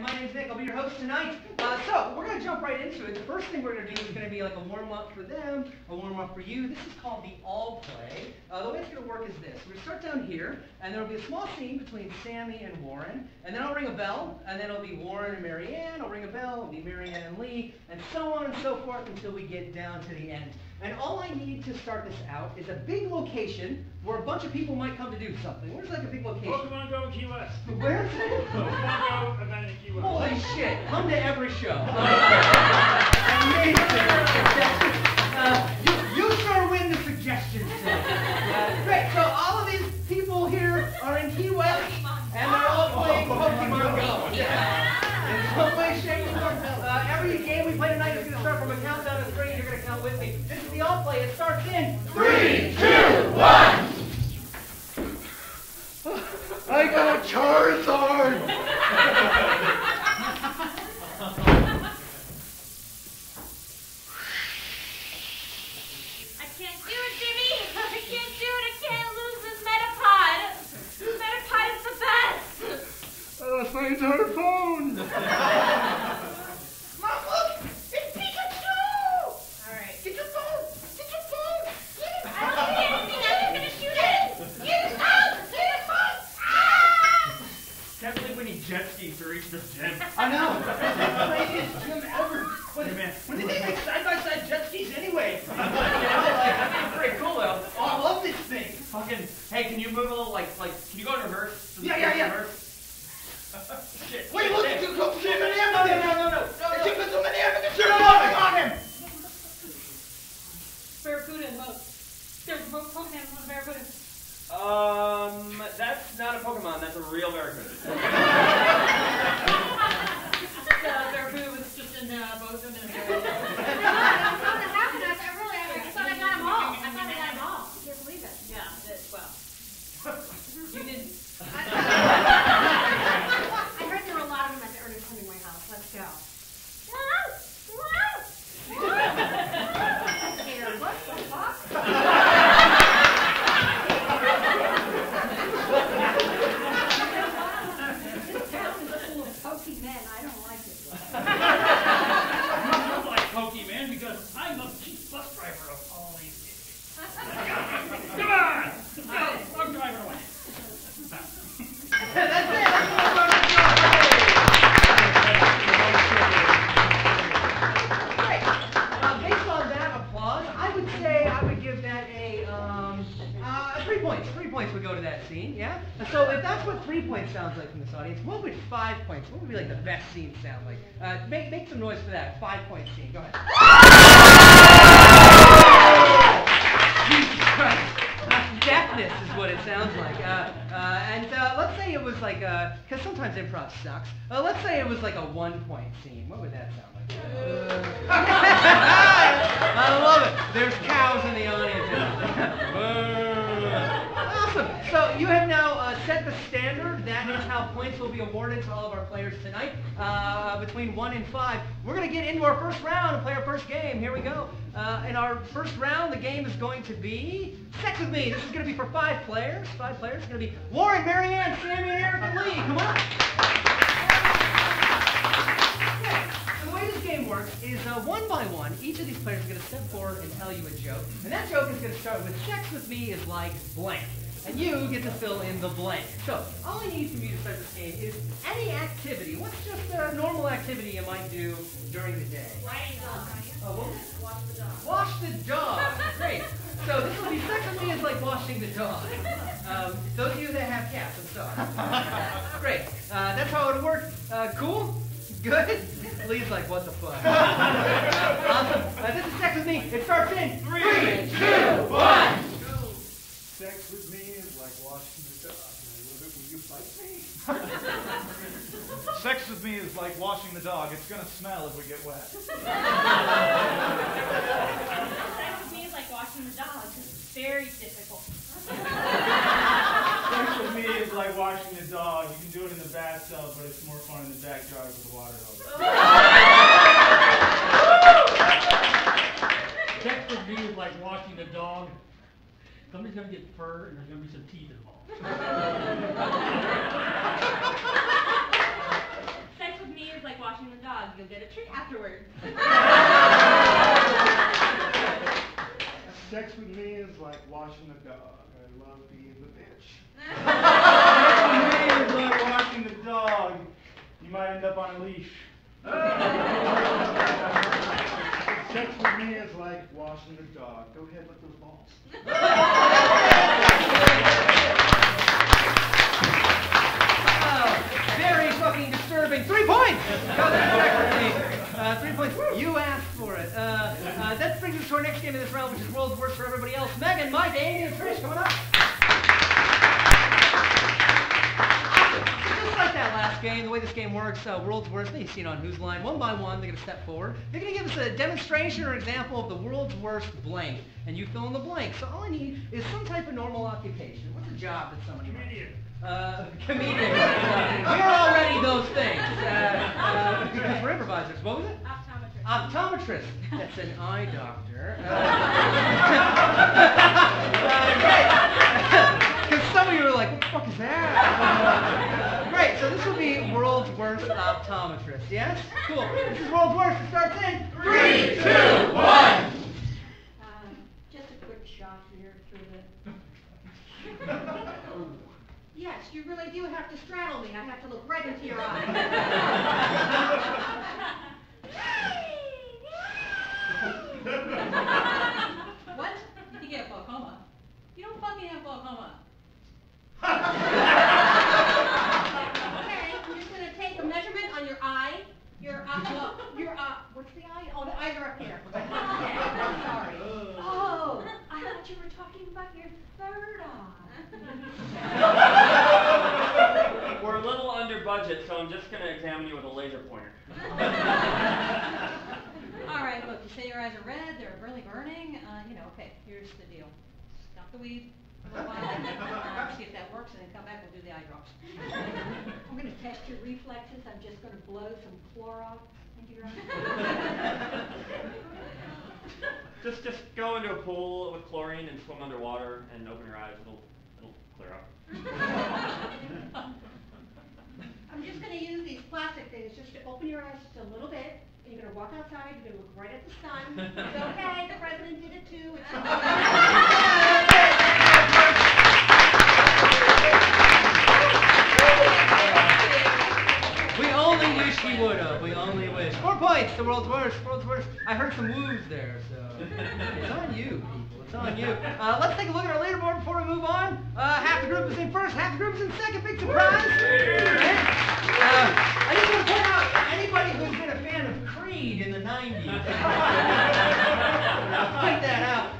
My name's Nick. I'll be your host tonight. So we're going to jump right into it. The first thing we're going to do is going to be like a warm-up for them, a warm-up for you. This is called the all play. The way it's going to work is this. We're going to start down here, and there will be a small scene between Sammy and Warren, and then I'll ring a bell, and then it'll be Warren and Marianne. I'll ring a bell, it'll be Marianne and Lee, and so on and so forth until we get down to the end. And all I need to start this out is a big location where a bunch of people might come to do something. Where's like a big location? Pokemon Go in Key West. Where's it? Pokemon Go event in Key West. Holy shit, come to every show. Amazing. You sure win the suggestions today. Great, so all of these people here are in Key West, and they're all playing Pokemon Go. Yeah. In some way, shape, or form. Every game we play tonight is going to start from a countdown of 3. You're going to count with me. This is the all play. It starts in 3, 2, 1. I got a Charizard! I can't do it, Jimmy! I can't do it! I can't lose this Metapod! This Metapod is the best! That's my entire phone! Mom, look! It's Pikachu! Alright. Get your phone! Get your phone! Get it! I don't see anything! I'm just gonna shoot it! Get his phone! Get his phone! Ah! Can't believe we need jet skis to reach this gym. I know. That's the craziest gym ever. When did they make side-by-side jet skis anyway? You know, like, that's pretty cool though. Oh, I love this thing. Fucking, hey, can you move a little, like, can you go in reverse? Yeah. Reverse? Shit. Wait, look, shit. you go zoom in here! No. Keep it zooming here! You're laughing on him! Barracuda and boat. There's a Pokemon on Barracuda. That's not a Pokemon, that's a real Barracuda. Barracuda was just in both of them. I thought I got them all. I can't believe it. Yeah, well. You didn't. I heard there were a lot of them at the Ernest Hemingway house. Let's go. Here, what the fuck? This town is full of pokey men. I don't like it. I don't like Pokemon because I'm the chief bus driver of all these cities. Come on! Let's go! I'm driving away. That's it. Great. Based on that applause, I would say I would give that a 3 points. 3 points would go to that scene, yeah? So if that's what 3 points sounds like from this audience, what would 5 points? What would be like the best scene sound like? Make some noise for that 5-point scene. Go ahead. Jesus Christ. Deafness is what it sounds like. And let's say it was like, because sometimes improv sucks. Let's say it was like a 1-point scene. What would that sound like? I love it. There's cows in the audience. Awesome. So you have now set the standard. That is how points will be awarded to all of our players tonight. Between 1 and 5. We're going to get into our first round and play our first game. Here we go. In our first round, the game is going to be Sex With Me. This is going to be for 5 players. 5 players. It's going to be Warren, Marianne, Sammy, and Eric, and Lee. Come on. Okay. So the way this game works is one by one, each of these players is going to step forward and tell you a joke. And that joke is going to start with Sex With Me is like blank. And you get to fill in the blank. So, all I need from you to start this game is any activity. What's just a normal activity you might do during the day? Riding dog. Wash the dog. Wash the dog. Great. So this will be Sex With Me is like washing the dog. Those of you that have cats, I'm sorry. Great. That's how it would work. Cool? Good? Lee's like, what the fuck? Awesome. This is Sex With Me. It starts in 3, 2, 1. Sex with me is like washing the dog. I love it when you bite me. Sex with me is like washing the dog. It's gonna smell if we get wet. Sex with me is like washing the dog. It's very difficult. Sex with me is like washing the dog. You can do it in the bathtub, but it's more fun in the backyard with the water hose. Sex with me is like washing the dog. Somebody's going to get fur and there's going to be some teeth involved. Sex with me afterwards. Sex with me is like washing a dog. I love being the bitch. Sex with me is like washing the dog. You might end up on a leash. Sex with me is like washing the dog. Go ahead, lick those balls. Very fucking disturbing. 3 points! Go to the second game. 3 points. You asked for it. That brings us to our next game of this round, which is World's Worst for everybody else. Megan, Mike, Amy, and Trish coming up. Just like that last game, the way this game works, World's Worst, you've seen on Who's Line. One by one, they're going to step forward. They're going to give us a demonstration or example of the world's worst blank, and you fill in the blank. So all I need is some type of normal occupation. What's a job that somebody wants? Comedian. We're already those things. Because we're improvisers. What was it? Optometrist. Optometrist. That's an eye doctor. Because some of you are like, what the fuck is that? Great, so this will be World's Worst Optometrist. Yes? Cool. This is World's Worst. It starts in 3, 2, 1. Just a quick shot here through the... Yes, you really do have to straddle me. I have to look right into your eye. What? You get glaucoma. You don't fucking have glaucoma. Okay, I'm just going to take a measurement on your eye. What's the eye? Oh, the eyes are up here. Okay, I'm sorry. Oh, I thought you were talking about your third eye. We're a little under budget, so I'm just going to examine you with a laser pointer. All right, look, you say your eyes are red, they're really burning. Okay, here's the deal. Stop the weed for a while, see if that works, and then come back, we'll do the eye drops. I'm going to test your reflexes. I'm just going to blow some Clorox into your eye. Just go into a pool with chlorine and swim underwater and open your eyes. It'll clear up. I'm just going to use these plastic things just to open your eyes just a little bit. And you're going to walk outside, you're going to look right at the sun. It's okay, the president did it too. It's We only wish he would have. We only wish. 4 points. The world's worst. World's worst. I heard some woos there, so it's on you, people. It's on you. Let's take a look at our leaderboard before we move on. Half the group is in first, half the group is in second. Big surprise. I just want to point out anybody who's been a fan of Creed in the 90s. Point that out.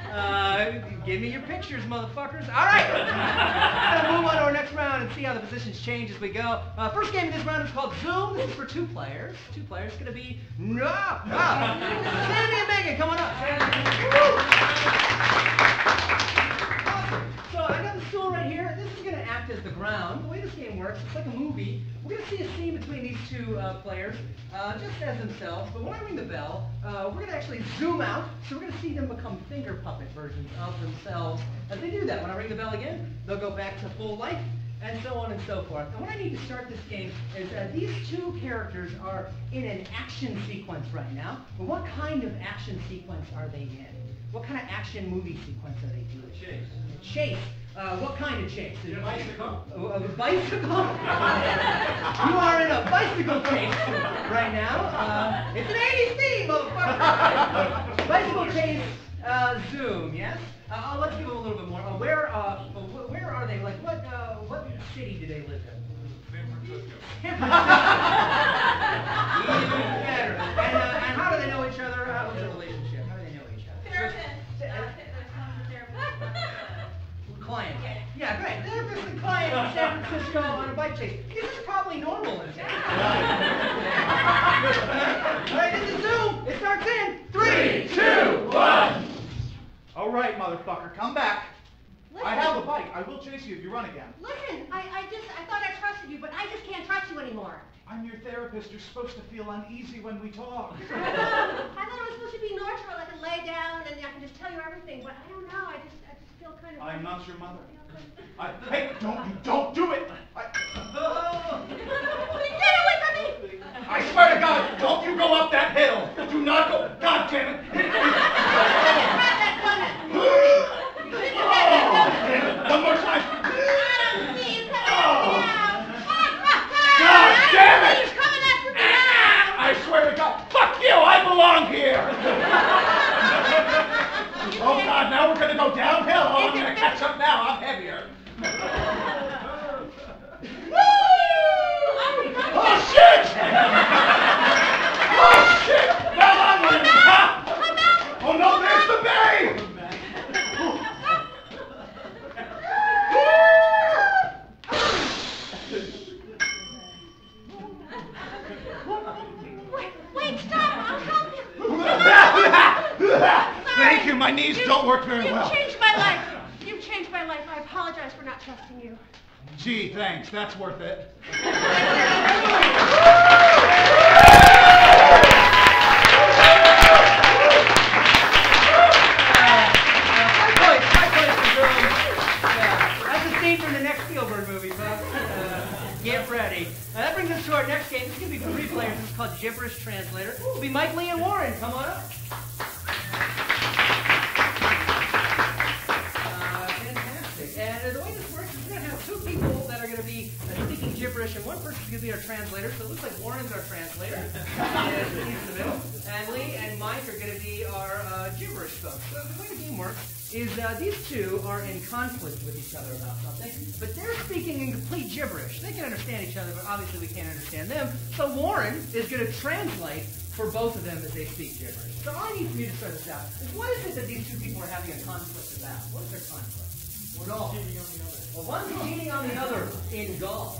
Give me your pictures, motherfuckers. All right. We're gonna move on to our next round and see how the positions change as we go. First game of this round is called Zoom. This is for 2 players. 2 players. It's gonna be Sammy and Megan. Come on up. Awesome. So I got the stool right here. This is gonna act as the ground. The way this game works, it's like a movie. We're gonna see a scene between these 2 players, just as themselves. But when I ring the bell, we're gonna actually zoom out. So we're gonna see them become finger puppet versions of themselves. As they do that, when I ring the bell again, they'll go back to full life, and so on and so forth. And what I need to start this game is these 2 characters are in an action sequence right now. But what kind of action sequence are they in? What kind of action movie sequence are they doing? Chase. Chase. What kind of chase? A bicycle. A bicycle? You are in a bicycle chase right now. It's an 80s theme, motherfucker. Bicycle chase, Zoom, yes? Let's give them a little bit more. Where are they? Like, what city do they live in? San Francisco. Even better. And how do they know each other? What's their relationship? How do they know each other? Client. Yeah, great. Therapist and client in San Francisco on a bike chase. This is probably normal in San Francisco. All right, this is Zoom. It starts in 3, 2, 1. All right, motherfucker, come back. Listen. I have a bike. I will chase you if you run again. Listen, I thought I trusted you, but I just can't trust you anymore. I'm your therapist. You're supposed to feel uneasy when we talk. I thought it was supposed to be neutral. I could lay down and I can just tell you everything, but I don't know. I just feel kind of... I'm not your mother. Hey, don't do it! Get away from me! I swear to God, Don't you go up that hill. Do not go. God damn it. One more time. God damn it! He's coming after me now! I swear to God. Fuck you! I belong here! Oh God, now we're gonna go downhill. Oh, I'm gonna catch up now. I'm heavier. Oh shit! Oh shit! Now I'm winning! Oh no, there's the bay! Wait, stop! I'll help you! Thank you, my knees don't work very well. You've changed my life. You've changed my life. I apologize for not trusting you. Gee, thanks. That's worth it. That's a scene from the next Spielberg movie, folks. Get ready. That brings us to our next game. This is going to be 3 players. This is called Gibberish Translator. It'll be Mike, Lee, and Warren. Come on up. Fantastic. And the way this works is we're going to have 2 people that are going to be speaking gibberish, and one person's going to be our translator. So it looks like Warren's our translator. And he's in the middle. And Lee and Mike are going to be our gibberish folks. So the way the game works is these 2 are in conflict with each other about something, but they're speaking in complete gibberish. They can understand each other, but obviously we can't understand them. So Warren is going to translate for both of them as they speak gibberish. So all I need for you to start this out is what is it that these 2 people are having a conflict about? What is their conflict? Well, golf. Well, one's cheating on the other in golf.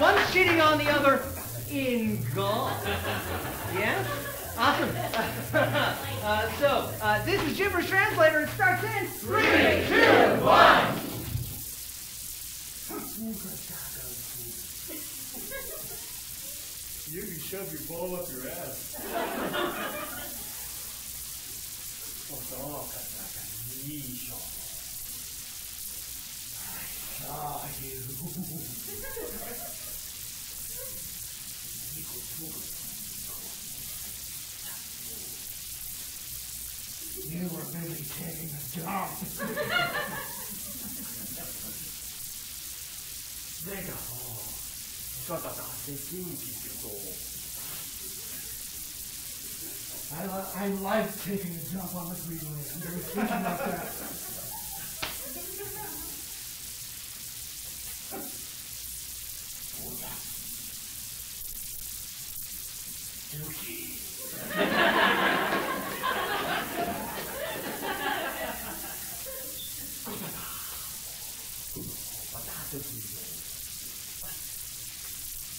One's cheating on the other in golf. Yeah? Awesome. This is Gibberish Translator. It starts in 3, 2, 1. You can shove your ball up your ass. You were busy taking a dump. I like taking a jump on the green land. There was thinking about that.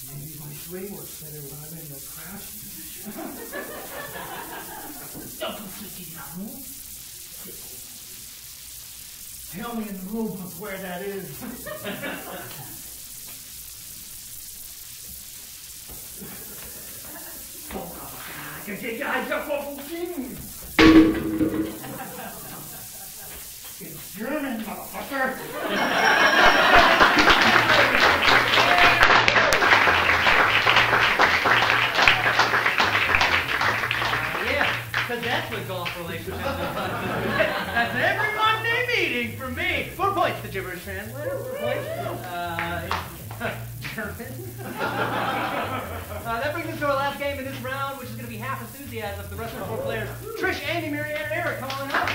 Maybe my swing works better when I'm in the crouch position. Tell me in the rule book where that is. It's German, motherfucker. Because that's what golf relationships are about. That's every Monday meeting for me. 4 points, the Gibberish Translator. 4 points. German. That brings us to our last game in this round, which is going to be half enthusiasm. The rest of our 4 players, Trish, Andy, Marianne, and Eric, come on up.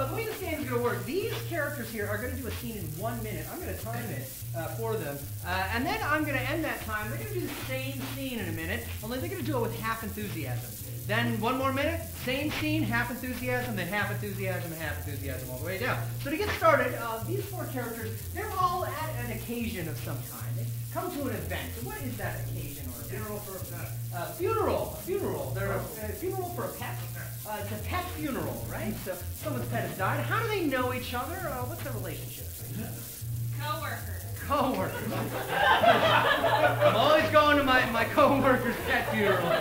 The way this game is going to work, these characters here are going to do a scene in 1 minute. I'm going to time it for them. And then I'm going to end that time. They're going to do the same scene in a minute, only they're going to do it with half enthusiasm. Then 1 more minute, same scene, half enthusiasm, then half enthusiasm, and half enthusiasm all the way down. So to get started, these 4 characters, they're all at an occasion of some kind. They come to an event. So what is that occasion? Or a funeral for a funeral. They're a funeral for a pet. It's a pet funeral, right? So someone's pet has died. How do they know each other? What's their relationship? Co-workers. Co-workers. I'm always going to my co-worker's pet funeral.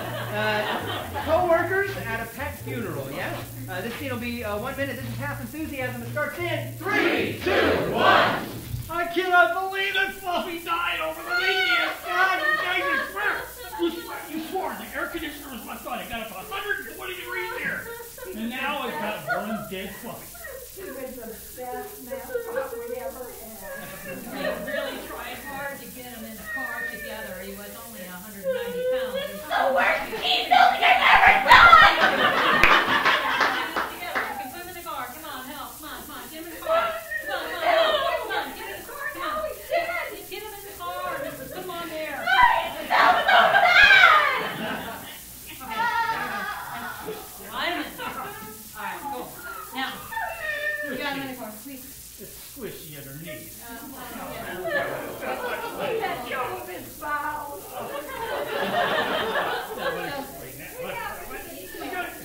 Co-workers at a pet funeral, yes? This scene will be 1 minute. This is half enthusiasm. It starts in 3, 2, 1. I cannot believe best mascot we ever had. We really tried hard to get him in the car together. He was only 190 pounds. He's The worst team building I've ever done! together. We can put him in the car. Come on, help. Come on, come on. Get him in the car. Come on, come on. Come on, get in the car. Come on. Get him in the car. Put him on there. Now, we got him in the car. Please. It's squishy underneath. Let go of his bowels.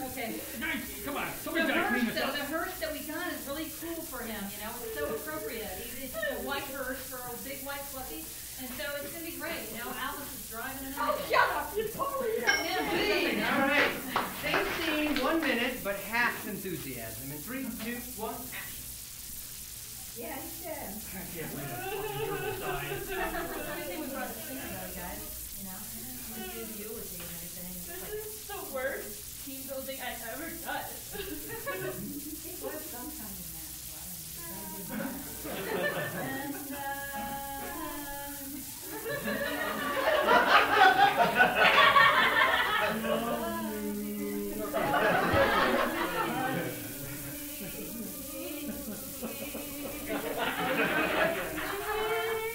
Okay. Nice, come on, The somebody's gotta clean hearse, this though, up. the hearse that we got is really cool for him, you know, it's so appropriate. It's a white hearse for a big white fluffy, and so it's gonna be great, you know, Alice is driving and Oh, everything. shut up, you Polly. Scene, all right. Same scene, 1 minute, but half enthusiasm. In 3, 2, 1, action. Yeah, he said. I can't believe that fucking girl died. Good thing we brought the singer though, guys, you know, we do the eulogy and everything. It's like, This is the worst team building I've ever done. it was some kind of mess,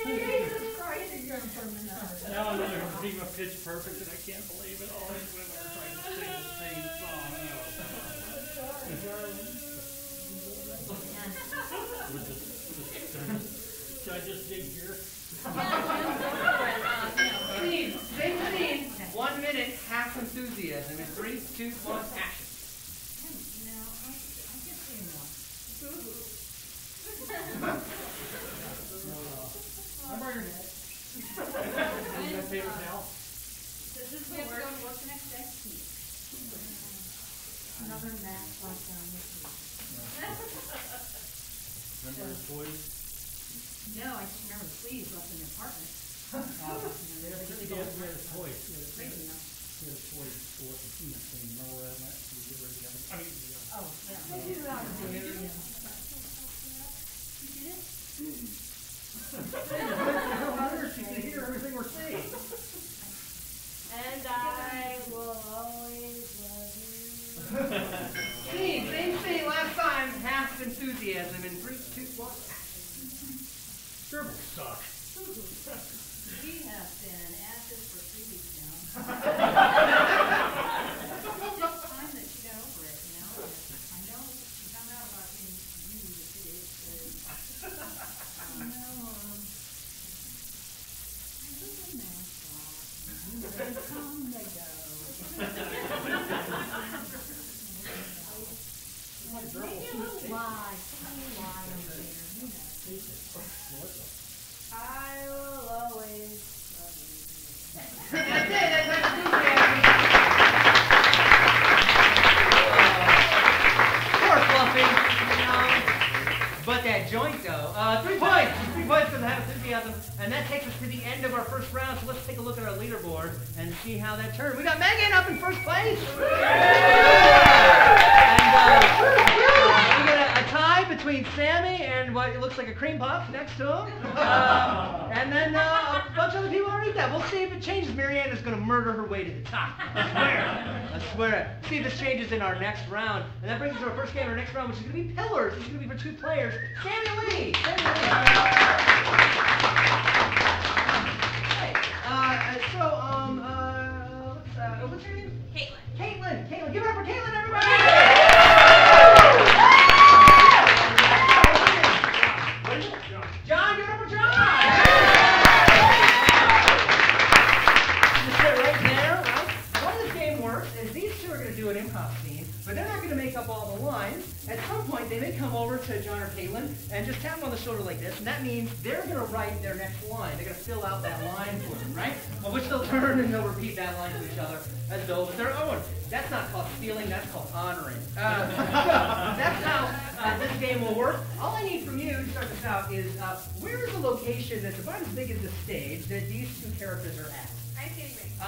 Jesus Christ, you're going for me now. Now another theme of Pitch Perfect, and I can't believe it. All these women are trying to sing the same song. Should I just dig here? Scene, same scene, 1 minute, half enthusiasm. In 3, 2, 1, action. I'm wearing it. You got paper towel? This is the work. What's the next day? Another mask like down this week. Remember his toys? No, I just remember the sleeves left in the apartment. They're his toys. Crazy, no? He had a toy store and he was saying no where that so we get rid of the other. I mean, the Oh, yeah. They do that here. You did it? others, you can hear everything we're saying. And I will always love you. Scene, same scene, last time, half enthusiasm. In 3, 2, 1, action. Gerbils suck. We have been at this for 3 weeks now. It's time that she got over it, you know? I know she found out about being used as it is. They come, they go. Maybe a little lie, over there, you know. I will always love you. That's it, that's enthusiasm. Poor Fluffy. But that joint though. 3 points. 3 points for the half enthusiasm. And that takes us to the end of our first round. So let's take a look at our leaderboard and see how that turned. We got Megan up in first place. And we got a tie between Sammy and what looks like a cream puff next to him. And then a bunch of other people underneath that. We'll see if it changes. Marianne is going to murder her way to the top. I swear. I swear it. See if this changes in our next round. And that brings us to our first game, our next round, which is going to be Pillars. It's going to be for 2 players. Sammy Lee. What's your name? Caitlin. Caitlin. Give it up for Caitlin, everybody. John, give it up for John. Just sit right there, right? The way this game works is these two are going to do an improv scene, but they're not going to make up all the lines. At some point, they may come over to John or Caitlin and just tap them on the shoulder like this, and that means they're going to write their next line. They're going to fill out that line for them, right? Of which they'll turn and they'll repeat that line to each other as though it's their own. That's not called stealing, that's called honoring. So that's how this game will work. All I need from you to start this out is where is the location that's about as big as the stage that these 2 characters are at?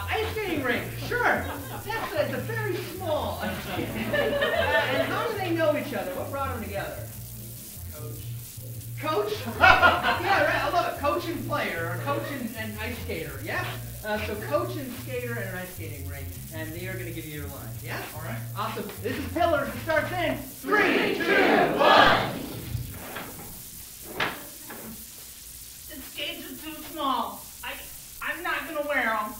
Ice skating rink, sure. It's a very small ice skating rink. And how do they know each other? What brought them together? Coach? Yeah, right, I love it. Coach and player, or coach and ice skater, yeah? So coach and skater at an ice skating rink, and they are going to give you your lines, yeah? All right. Awesome. This is Pillars. It starts in 3, 2, 1. The skates are too small. I'm not gonna wear them.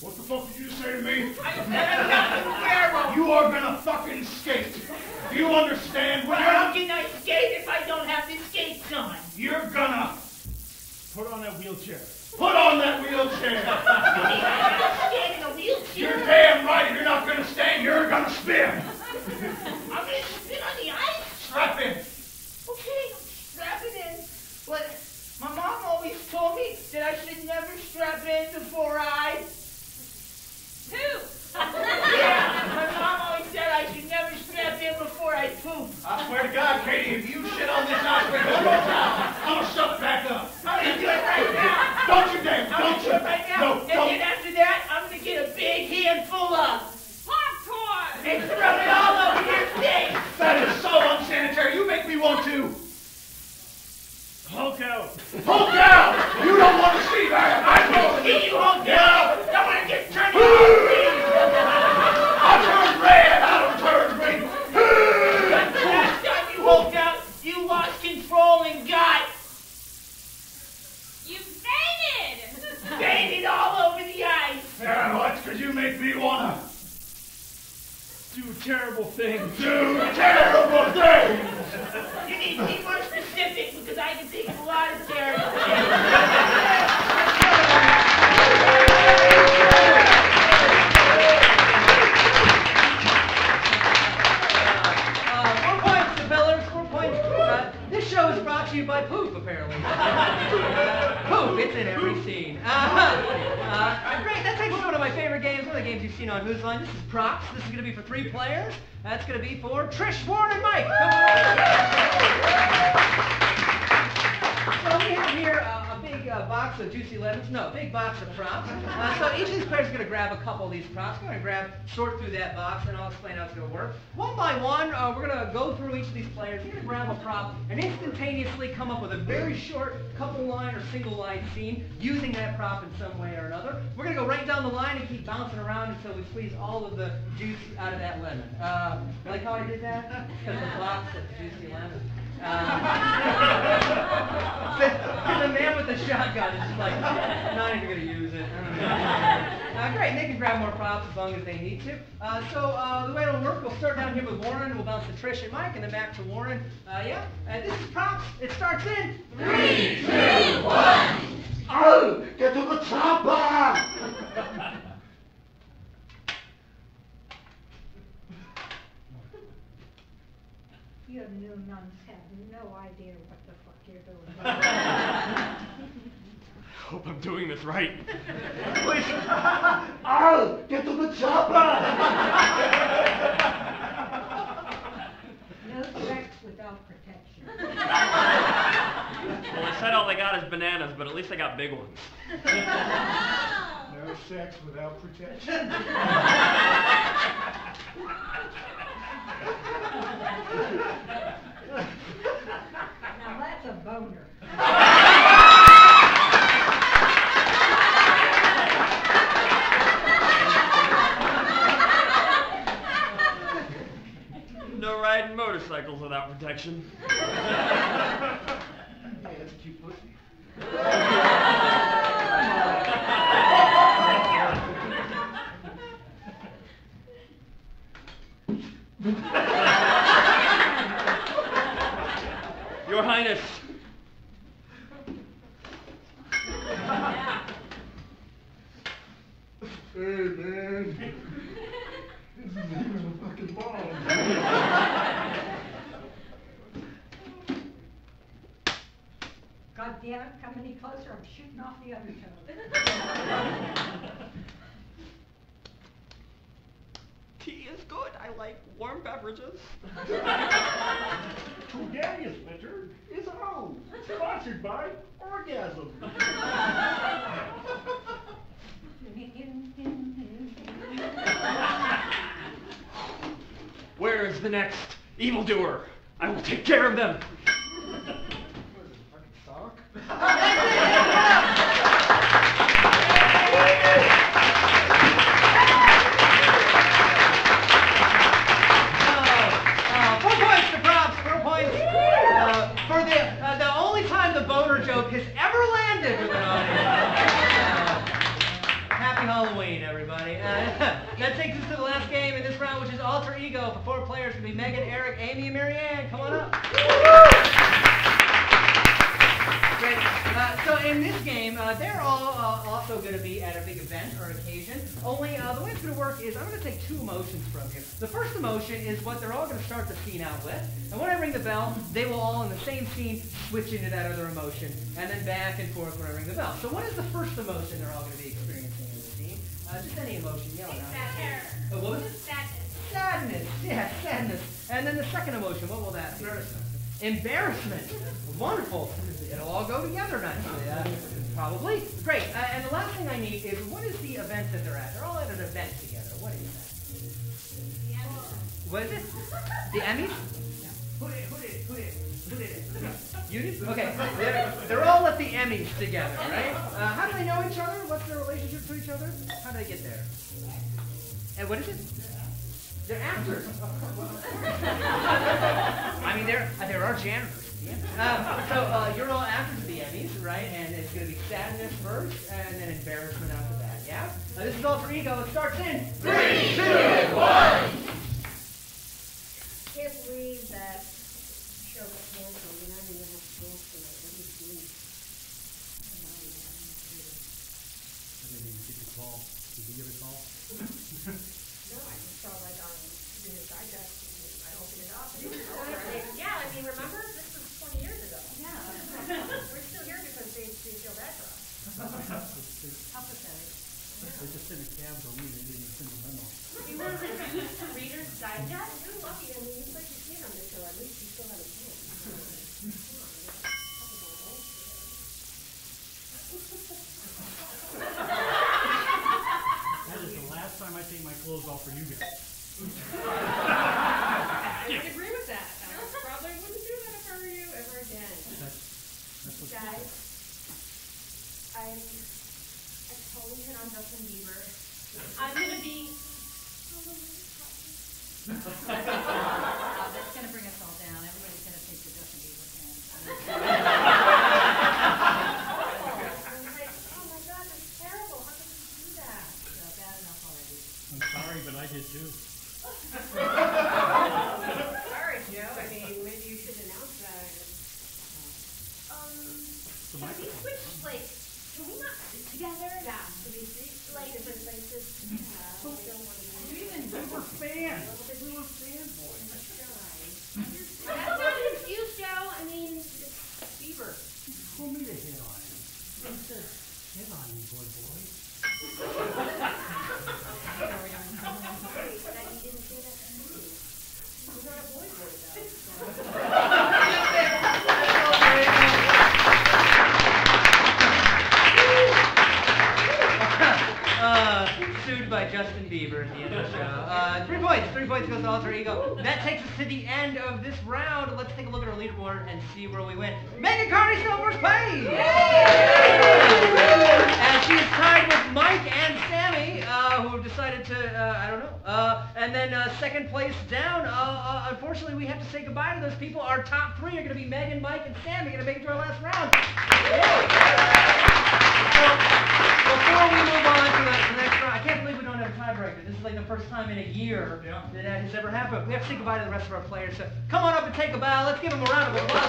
What the fuck did you say to me? I said I'm not gonna wear them. You are gonna fucking skate. Do you understand? Well, how can I skate if I don't have the skates on? You're gonna Put on that wheelchair. put on that wheelchair. I'm skate in a wheelchair. You're damn right. You're not gonna stand. You're gonna spin. I'm gonna spin on the ice. Strap in. Okay, strap it in. But my mom always told me that I should never strap in before I poop. Yeah, my mom always said I should never strap in before I poop. I swear to God, Katie, if you shit on this ice rink one more time, I'm gonna shut it back up. I'm gonna do it right now. Don't you dare! I'm Don't gonna you! do it right now. No, And don't! then after that, I'm gonna get a big handful of popcorn and throw it all over your face. That is so unsanitary. You make me want to Hulk out. Hulk out. You don't want to see that. I know. See you all down. I want to get turned on. I turned red. I don't turn green. The last time you hulked out, you lost control and got... You fainted! Fainted all over the ice. Yeah, well, that's because you make me want to Do terrible things. do terrible things. You need to be more specific because I can think of a lot of terrible things. This show is brought to you by poop, apparently. Poop, it's in every scene. Great, that takes us to one of my favorite games, one of the games you've seen on Who's Line. This is props. This is going to be for 3 players. That's going to be for Trish, Warren, and Mike. Come on. So we have here a big box of juicy lemons. No, a big box of props. So each of these players is going to grab a couple of these props. We're going to sort through that box, and I'll explain how it's going to work. One by one, we're going to go through each of these players. You're going to grab a prop and instantaneously come up with a very short couple-line or single-line scene using that prop in some way or another. We're going to go right down the line and keep bouncing around until we squeeze all of the juice out of that lemon. Like how I did that? Because the box of juicy lemon. The man with the shotgun is just like, I'm not even going to use it. Great, and they can grab more props as long as they need to. So the way it'll work, we'll start down here with Warren, we'll bounce to Trish and Mike, and then back to Warren. This is props. It starts in 3, 2, 1. Oh, get to the chopper! You new nuns have no idea what the fuck you're doing. Hope I'm doing this right. Please. Oh, get to the chopper! No sex without protection. Well, they said all they got is bananas, but at least they got big ones. No sex without protection. Now that's a boner. No riding motorcycles without protection. Hey, that's a cute pussy. Your Highness. Hey, man. This is the fucking bomb. God damn it, come any closer, I'm shooting off the other toe. Tea is good. I like warm beverages. Truganius Winter is a home. Sponsored by Orgasm. Where is the next evildoer? I will take care of them. clever joke has ever landed with an audience. Happy Halloween, everybody. That takes us to the last game in this round, which is Alter Ego. For 4 players, it's going to be Megan, Eric, Amy, and Marianne. Come on up. Great. So in this game, they're all also going to be at a big event or occasion. Only the way it's going to work is I'm going to take 2 emotions from you. The first emotion is what they're all going to start the scene out with. And when I ring the bell, they will all in the same scene switch into that other emotion. And then back and forth when I ring the bell. So what is the first emotion they're all going to be experiencing in the scene? Just any emotion. Yell it out. Sadness. What was it? Sadness. Sadness. Yeah, sadness. And then the second emotion, what will that be? Embarrassment. Wonderful. It'll all go together nicely. Probably. Great. And the last thing I need is, what is the event that they're at? They're all at an event together. What is that? What is it? The Emmys? Who did it? You did? Okay. They're all at the Emmys together, right? How do they know each other? What's their relationship to each other? How do they get there? And what is it? They're actors. I mean, there are janitors. So you're all actors of the Emmys, right? And it's going to be sadness first, and then embarrassment after that. Yeah. This is Alter Ego. It starts in 3, 2, 1. Can't believe that show got canceled. You're not even gonna have to dance tonight. What are you doing? I didn't even get a call. Did you get a call? No, I just saw like on Business Digest. I opened it up and it was over. Yeah, I mean, remember? This was 20 years ago. Yeah. We're still here because they feel bad for us. How pathetic. They just sent a cab to me. They didn't even send a memo. You wasn't used to Reader's Digest? You're lucky. I mean, you played your kid on this show. At least you still have a chance. That is the last time I take my clothes off for you guys. I would agree with that. I probably wouldn't do that if I were you ever again. That's what Guys, I totally hit on Justin Bieber. I'm gonna be. That's going to bring us all down. Everybody's going to think the Justin Bieber fan. I'm like, oh my God, that's terrible. How could you do that? Bad enough already. I'm sorry, but I did too. Sorry, Joe. I mean, maybe you should announce that. The Can we microphone. switch, like, can we not sit together? Yeah, so we see Like, different places. Yeah, I don't want to We were fans. We were fanboys. That's not an excuse, Joe. I mean, it's Bieber. Who made a hit on him? Who said, hit on you, boy. Wait, but you didn't say that to me. He's not a boy though. Sued by Justin Bieber at the end of the show. 3 points. 3 points goes to Alter Ego. That takes us to the end of this round. Let's take a look at our leaderboard and see where we went. Megan Carney still first place! And she is tied with Mike and Sammy, who have decided to, I don't know. And then second place down, unfortunately we have to say goodbye to those people. Our top 3 are going to be Megan, Mike, and Sammy. Going to make it to our last round. So, before we move on to the next round, I can't believe we don't have a tiebreaker. This is like the first time in a year that has ever happened. We have to say goodbye to the rest of our players. So come on up and take a bow. Let's give them a round of applause.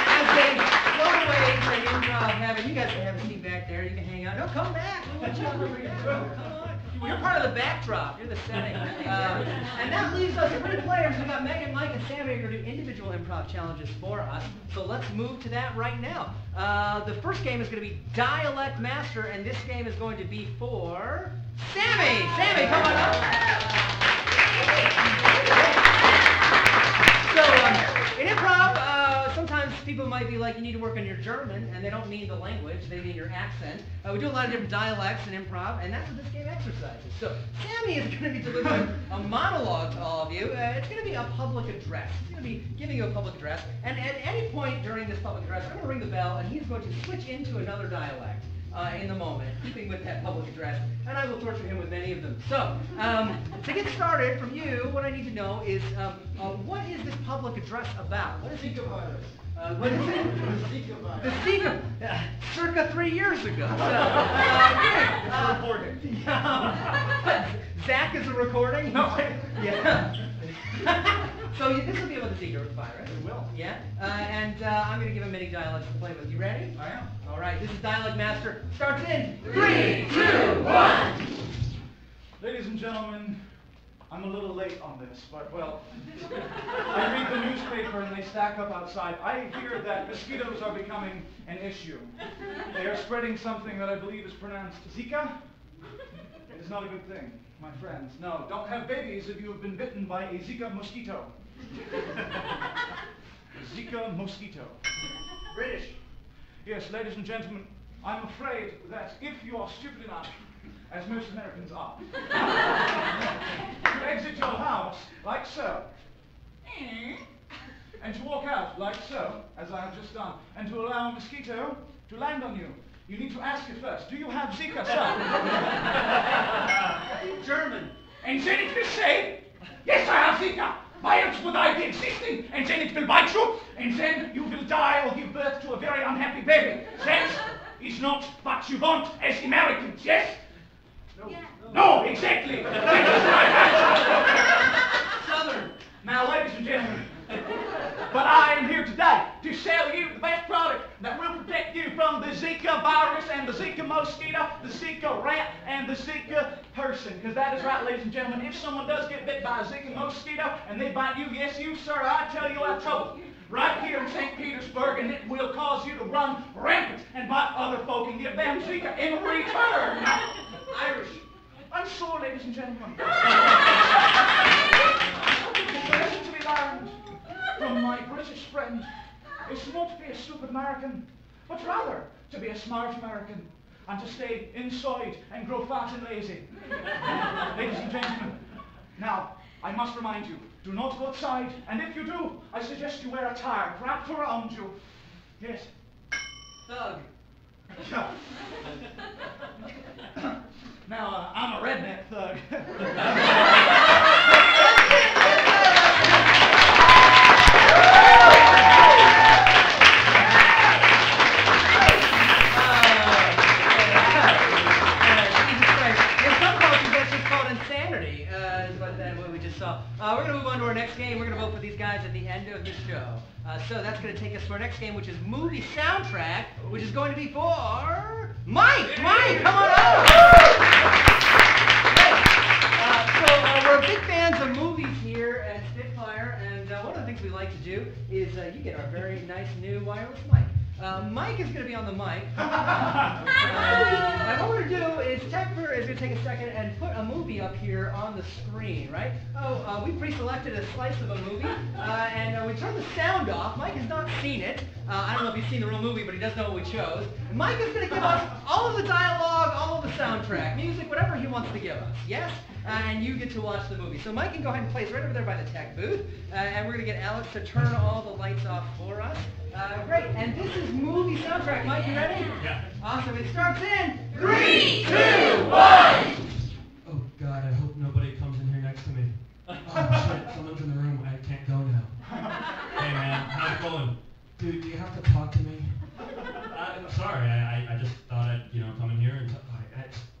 As they float away to Improv heaven, you guys can have a seat back there. You can hang out. No, come back. We want you over here. Come on. You're part of the backdrop. You're the setting. And that leaves us 3 players. We've got Megan, Mike, and Sammy are going to do individual improv challenges for us. So let's move to that right now. The first game is going to be Dialect Master, and this game is going to be for Sammy. Sammy, come on up. So in improv, sometimes people might be like, you need to work on your German, and they don't mean the language, they mean your accent. We do a lot of different dialects in improv, and that's what this game exercises. So Sammy is going to be delivering a monologue to all of you. It's going to be a public address. He's going to be giving you a public address, and at any point during this public address, I'm going to ring the bell, and he's going to switch into another dialect. in the moment, keeping with that public address, and I will torture him with many of them. So, to get started from you, what I need to know is, what is this public address about? What is Zika virus? What is it? The Zika virus. The Zika, circa 3 years ago. Zach is a recording? No. Yeah. So this will be about the Zika virus. It will. Yeah. And I'm going to give him many dialogues to play with. You ready? I am. All right. This is Dialogue Master. Starts in 3, 2, 1. Ladies and gentlemen, I'm a little late on this, but well, I read the newspaper and they stack up outside. I hear that mosquitoes are becoming an issue. They are spreading something that I believe is pronounced Zika. It is not a good thing, my friends. No, don't have babies if you have been bitten by a Zika mosquito. Zika mosquito. British. Yes, ladies and gentlemen, I'm afraid that if you are stupid enough, as most Americans are, to exit your house like so, and to walk out like so, as I have just done, and to allow a mosquito to land on you, you need to ask it first, do you have Zika, sir? German. And then it will say, yes, I have Zika. Violence would I be existing, and then it will bite you, and then you will die or give birth to a very unhappy baby. That is not what you want as Americans, yes? No. Yeah. No, exactly. Southern. Now, ladies and gentlemen, but I am here today to sell you the best product that will protect you from the Zika virus and the Zika mosquito, the Zika rat, and the Zika person. Because that is right, ladies and gentlemen. If someone does get bit by a Zika mosquito and they bite you, yes, you, sir, I tell you, I have trouble. Right here in St. Petersburg, and it will cause you to run rampant and bite other folk and get them Zika in return. Irish. I'm sure, ladies and gentlemen. The lesson to be learned from my British friend is not to be a stupid American, but rather to be a smart American and to stay inside and grow fat and lazy. Ladies and gentlemen, now, I must remind you, do not go outside, and if you do, I suggest you wear a tire wrapped around you. Yes. Thug. Yeah. Now, I'm a redneck thug. We're going to move on to our next game. We're going to vote for these guys at the end of the show. So that's going to take us to our next game, which is movie soundtrack, which is going to be for Mike. Mike, come on up. We're big fans of movies here at Spitfire, and one of the things we like to do is you get our very nice new wireless mic. Mike is going to be on the mic. And what we're going to do is Techper is going to take a second and put a movie up here on the screen, right? We pre-selected a slice of a movie, and we turned the sound off. Mike has not seen it. I don't know if he's seen the real movie, but he does know what we chose. And Mike is going to give us all of the dialogue, all of the soundtrack, music, whatever he wants to give us, yes? And you get to watch the movie. So Mike can go ahead and place right over there by the tech booth, and we're going to get Alex to turn all the lights off for us. Great, and this is movie soundtrack. Mike, you ready? Yeah. Awesome, it starts in 3, 2, 1. Oh God, I hope nobody comes in here next to me. Oh shit, someone's in the room. I can't go now. Hey man, how's it going? Dude, do you have to talk to me? I'm sorry, I just thought I'd, come in here and it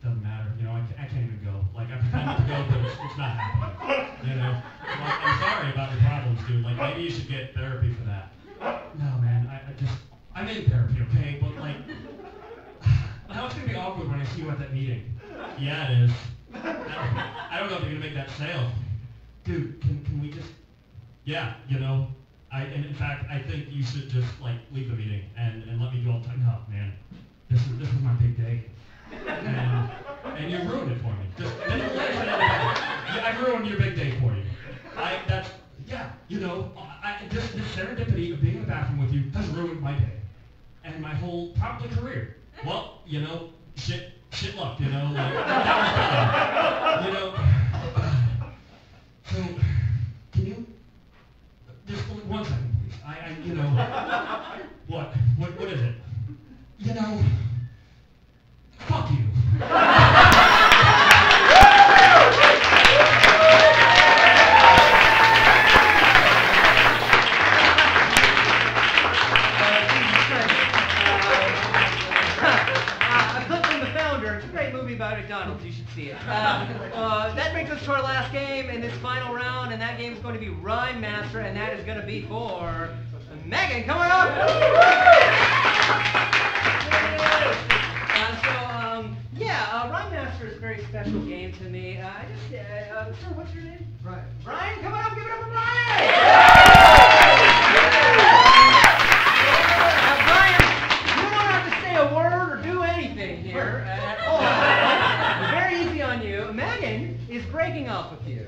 doesn't matter, I can't even go. Like, I pretended to go, but it's not happening, Like, I'm sorry about your problems, dude. Like, maybe you should get therapy for that. No, man, I'm in therapy, okay? But like, how it's gonna be awkward when I see you at that meeting. Yeah, it is. I don't know if you're gonna make that sale. Dude, can we just? Yeah, and in fact, I think you should just leave the meeting and let me go all the time. No, man, This is my big day. and you ruined it for me. I ruined your big day for you. This serendipity of being in the bathroom with you has ruined my day, and my whole probably career. Well, shit luck, So, can you just 1 second, please? What is it? and that game is going to be Rhyme Master, and that is going to be for Megan. Come on up. Rhyme Master is a very special game to me. Sir, what's your name? Brian. Brian, come on up, give it up for Brian! Brian, you don't have to say a word or do anything here at all. Very easy on you. Megan is breaking up with you.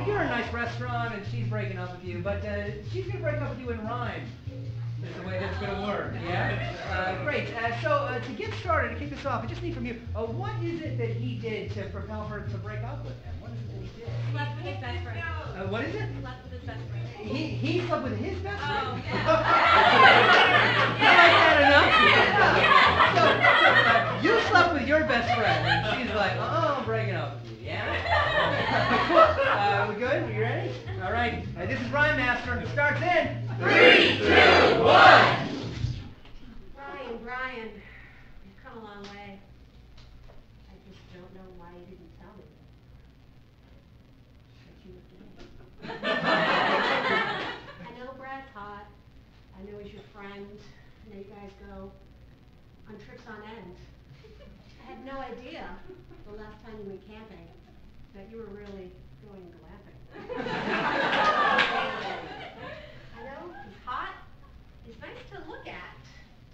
You're in a nice restaurant and she's breaking up with you, but she's going to break up with you in rhyme. That's the way that's going to work, yeah? Great. So to get started, to kick this off, I just need from you, what is it that he did to propel her to break up with him? What is it that he did? Slept with his best friend. What is it? Slept with his best friend. He slept with his best friend? Oh, yeah. I like that enough. So, you slept with your best friend, and she's like, I'm breaking up with you, yeah? Cool. We good? Are you ready? All right. This is Rhyme Master. It starts in 3, 2, 1. Brian, you've come a long way. I just don't know why you didn't tell me that you were gay. I know Brad's hot. I know he's your friend. I know you guys go on trips on end. I had no idea the last time you went camping that you were really going glamping. I know, he's hot. He's nice to look at.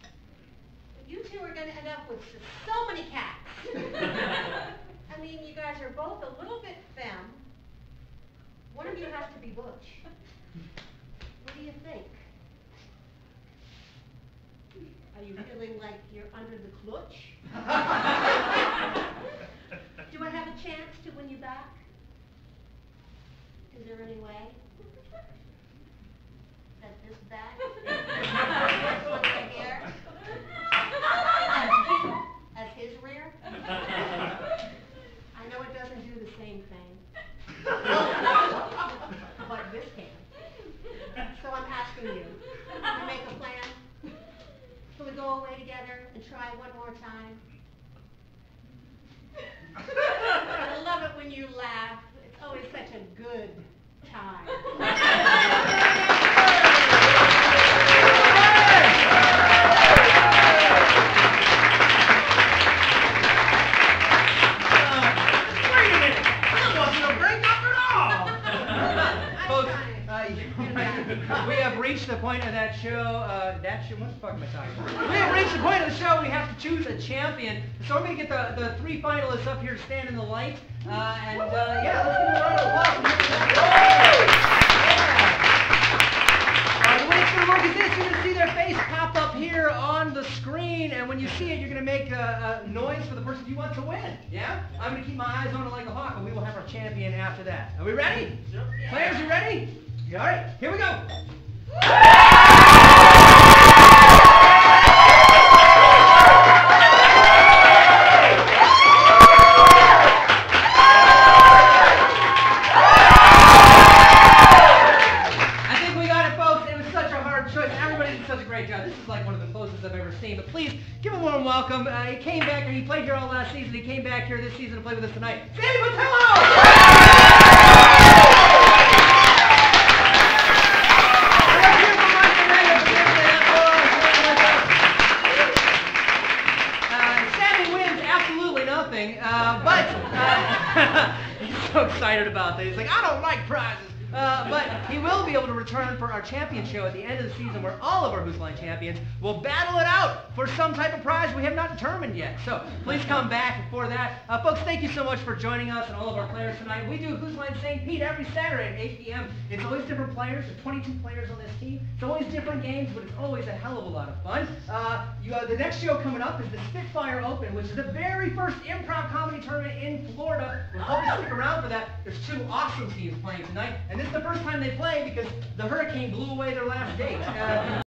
But you two are going to end up with so many cats. I mean, you guys are both a little bit femme. One of you has to be butch. What do you think? Are you feeling like you're under the clutch? Do I have a chance to win you back? Is there any way that this back looks like hair as his rear? I know it doesn't do the same thing, but this can. So I'm asking you to make a plan. Can we go away together and try one more time? I love it when you laugh. It's always such a good time. Wait a minute. That wasn't a breakup at all. Folks, we have reached the point of that show. What the fuck am I talking about? We have reached the point of the show. We have to choose a champion. So I'm going to get the 3 finalists up here to stand in the light. Let's give them a round of applause. The way it's going to work is this. You're going to see their face pop up here on the screen, and when you see it, you're going to make a noise for the person you want to win. Yeah? I'm going to keep my eyes on it like a hawk, and we will have our champion after that. Are we ready? Yep. Players, you ready? All right, here we go. But please give him a warm welcome. He came back here. He played here all last season. He came back here this season to play with us tonight. Sammy Botello! Sammy wins absolutely nothing, but he's so excited about this. He's like, I don't like prizes. But he will be able to return for our champion show at the end of the season where all of our Who's Line champions will battle it out for some type of prize we have not determined yet. So please come back for that. Folks, thank you so much for joining us and all of our players tonight. We do Who's Line St. Pete every Saturday at 8 p.m. It's always different players. There's 22 players on this team. It's always different games, but it's always a hell of a lot of fun. The next show coming up is the Spitfire Open, which is the very first improv comedy tournament in Florida. We hope you stick around for that. There's 2 awesome teams playing tonight, and this is the first time they play because the hurricane blew away their last date.